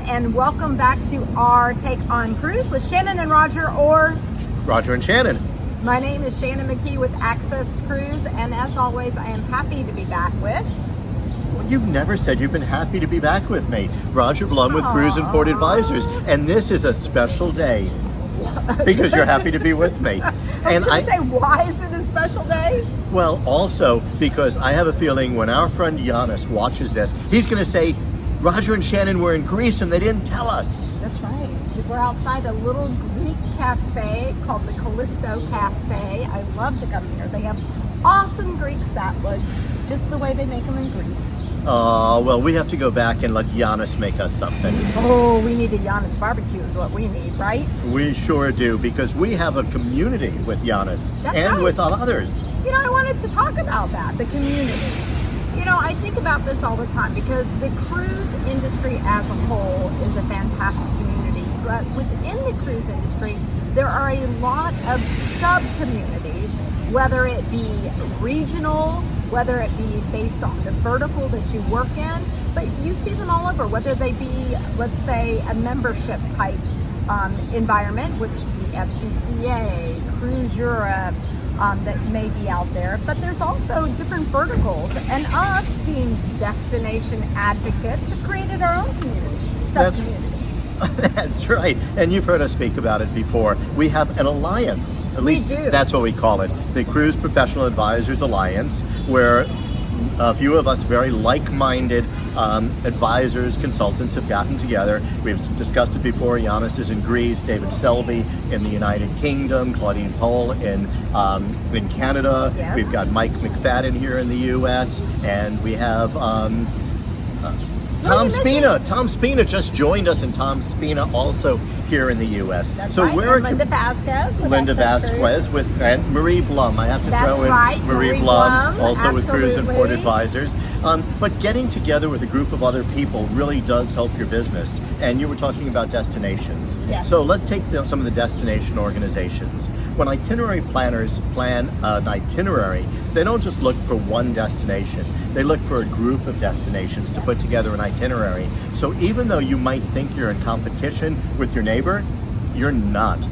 and welcome back to our take on cruise with Shannon and Roger, or Roger and Shannon. My name is Shannon McKee with Access Cruise, and as always, I am happy to be back with... Well, you've never said you've been happy to be back with me. Roger Blum with Cruise and Port Advisors, and this is a special day because you're happy to be with me. I was going to say, why is it a special day? Well, also because I have a feeling when our friend Giannis watches this, he's going to say, Roger and Shannon were in Greece and they didn't tell us. That's right. We're outside a little Greek cafe called the Callisto Cafe. I love to come here. They have awesome Greek salads, just the way they make them in Greece. Oh, well, we have to go back and let Giannis make us something. Oh, we need a Giannis barbecue is what we need, right? We sure do, because we have a community with Giannis. That's and right. with others. You know, I wanted to talk about that, the community. You know, I think about this all the time because the cruise industry as a whole is a fantastic community. But within the cruise industry, there are a lot of sub-communities, whether it be regional, whether it be based on the vertical that you work in, but you see them all over, whether they be, let's say, a membership type environment, which the FCCA, Cruise Europe, that may be out there, but there's also different verticals, and us being destination advocates have created our own community, sub-community. That's right, and you've heard us speak about it before. We have an alliance. At least do. That's what we call it, the Cruise Professional Advisors Alliance, where a few of us very like-minded advisors, consultants have gotten together. We've discussed it before. Giannis is in Greece, David Selby in the United Kingdom, Claudine Pohl in Canada. Yes. We've got Mike McFadden here in the U.S., and we have Tom Spina. Tom Spina just joined us, and Tom Spina also here in the U.S. That's so right. we're And Linda Vasquez with Access Cruise. with and Marie Blum. I have to That's throw in right, Marie Marie Blum, Blum, also with Cruise and Port absolutely. Advisors. But getting together with a group of other people really does help your business. And you were talking about destinations. Yes. So let's take some of the destination organizations. When itinerary planners plan an itinerary, they don't just look for one destination. They look for a group of destinations to put together an itinerary. So even though you might think you're in competition with your neighbor, you're not.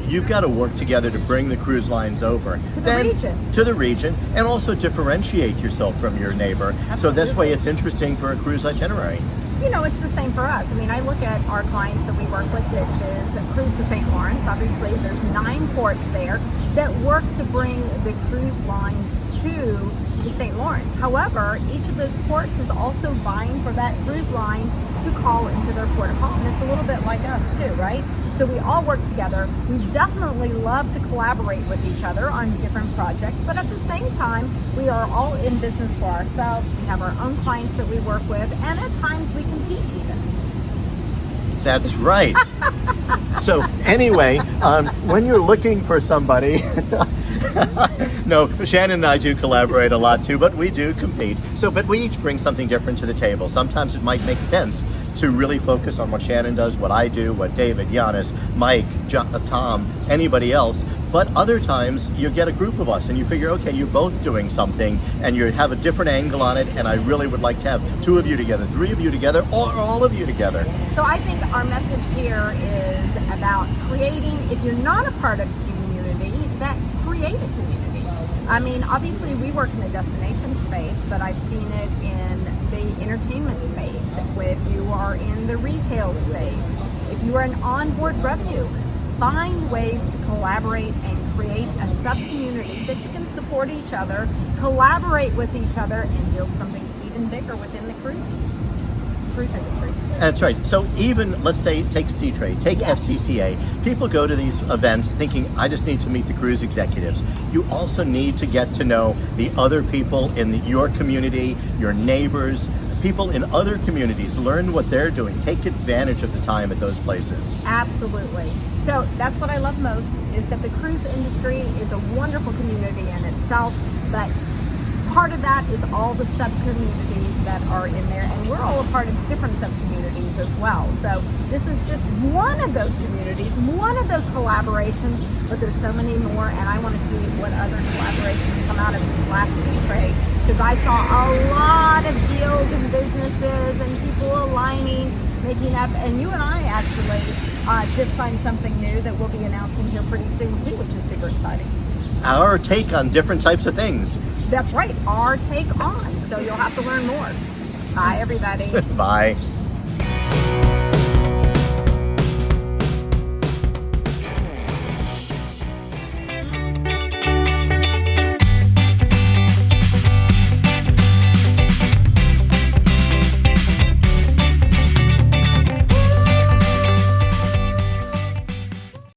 You've got to work together to bring the cruise lines over. To the region. To the region, and also differentiate yourself from your neighbor. Absolutely. So this way it's interesting for a cruise itinerary. You know, it's the same for us. I mean, I look at our clients that we work with, which is Cruise the St. Lawrence. Obviously, there's 9 ports there that work to bring the cruise lines to the St. Lawrence. However, each of those ports is also vying for that cruise line to call into their port of call. And it's a little bit like us too, right? So we all work together. We definitely love to collaborate with each other on different projects, but at the same time, we are all in business for ourselves. We have our own clients that we work with, and at times we compete even. That's right. So anyway, when you're looking for somebody, no, Shannon and I do collaborate a lot too, but we do compete. So, but we each bring something different to the table. Sometimes it might make sense to really focus on what Shannon does, what I do, what David, Giannis, Mike, Tom, anybody else. But other times you get a group of us and you figure, okay, you're both doing something and you have a different angle on it, and I really would like to have 2 of you together, 3 of you together, or all of you together. So I think our message here is about creating, if you're not a part of a community, that create a community. I mean, obviously we work in the destination space, but I've seen it in the entertainment space, if you are in the retail space, if you are an onboard revenue. Find ways to collaborate and create a sub-community that you can support each other, collaborate with each other, and build something even bigger within the cruise industry. That's right. So even, let's say, take C-Trade, take Yes. FCCA. People go to these events thinking, I just need to meet the cruise executives. You also need to get to know the other people in your community, your neighbors, people in other communities. Learn what they're doing. Take advantage of the time at those places. Absolutely. So that's what I love most, is that the cruise industry is a wonderful community in itself, but part of that is all the sub-communities that are in there, and we're all a part of different sub-communities as well. So this is just one of those communities, one of those collaborations, but there's so many more, and I want to see what other collaborations come out of this last C-Trade, because I saw a lot of deals and businesses and people aligning, making up, and you and I actually just signed something new that we'll be announcing here pretty soon too, which is super exciting. Our take on different types of things. That's right, our take on. So you'll have to learn more. Bye, everybody. Bye.